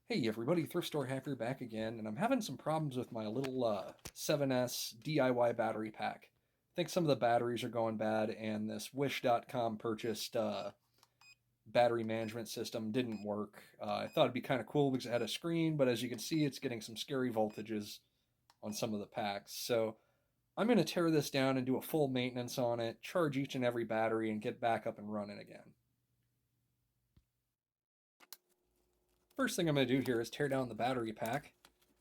Hey everybody, Thrift Store Hacker back again, and I'm having some problems with my little 7S DIY battery pack. I think some of the batteries are going bad, and this Wish.com purchased battery management system didn't work. I thought it'd be kind of cool because it had a screen, but as you can see, it's getting some scary voltages on some of the packs. So I'm going to tear this down and do a full maintenance on it, charge each and every battery, and get back up and running again. First thing I'm going to do here is tear down the battery pack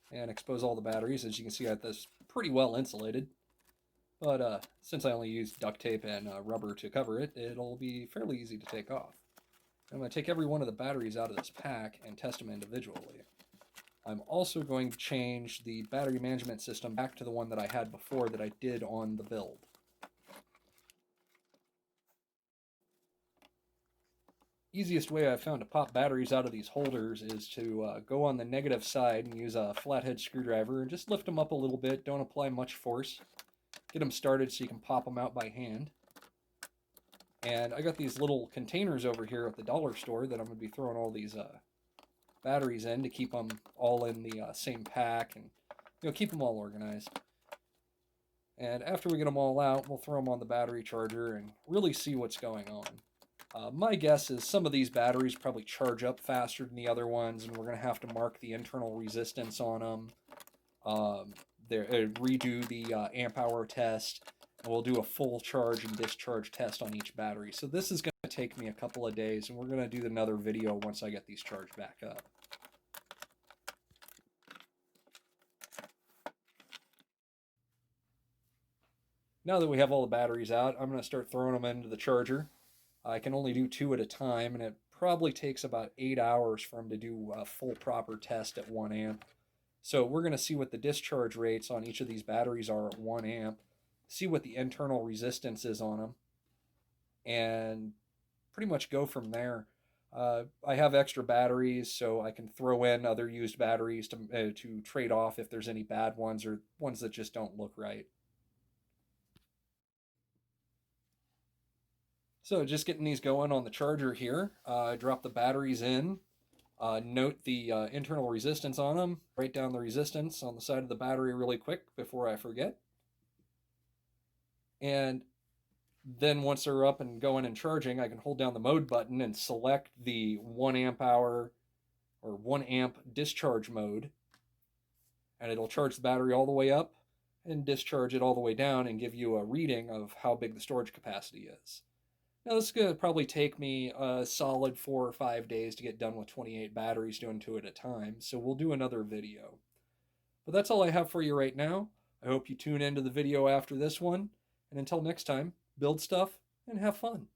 and expose all the batteries. As you can see, I have this pretty well insulated, but since I only used duct tape and rubber to cover it, it'll be fairly easy to take off. I'm going to take every one of the batteries out of this pack and test them individually. I'm also going to change the battery management system back to the one that I had before that I did on the build. Easiest way I've found to pop batteries out of these holders is to go on the negative side and use a flathead screwdriver and just lift them up a little bit. Don't apply much force. Get them started so you can pop them out by hand. And I got these little containers over here at the dollar store that I'm going to be throwing all these batteries in to keep them all in the same pack and keep them all organized. And after we get them all out, we'll throw them on the battery charger and really see what's going on. My guess is some of these batteries probably charge up faster than the other ones, and we're going to have to mark the internal resistance on them, redo the amp hour test, and we'll do a full charge and discharge test on each battery. So this is going to take me a couple of days, and we're going to do another video once I get these charged back up. Now that we have all the batteries out, I'm going to start throwing them into the charger. I can only do 2 at a time, and it probably takes about 8 hours for them to do a full proper test at 1 amp. So we're going to see what the discharge rates on each of these batteries are at 1 amp, see what the internal resistance is on them, and pretty much go from there. I have extra batteries, so I can throw in other used batteries to trade off if there's any bad ones or ones that just don't look right. So just getting these going on the charger here. Drop the batteries in. Note the internal resistance on them. Write down the resistance on the side of the battery really quick before I forget. And then once they're up and going and charging, I can hold down the mode button and select the 1 amp hour or 1 amp discharge mode. And it'll charge the battery all the way up and discharge it all the way down and give you a reading of how big the storage capacity is. Now, this is going to probably take me a solid 4 or 5 days to get done with 28 batteries, doing 2 at a time, so we'll do another video. But that's all I have for you right now. I hope you tune into the video after this one, and until next time, build stuff and have fun.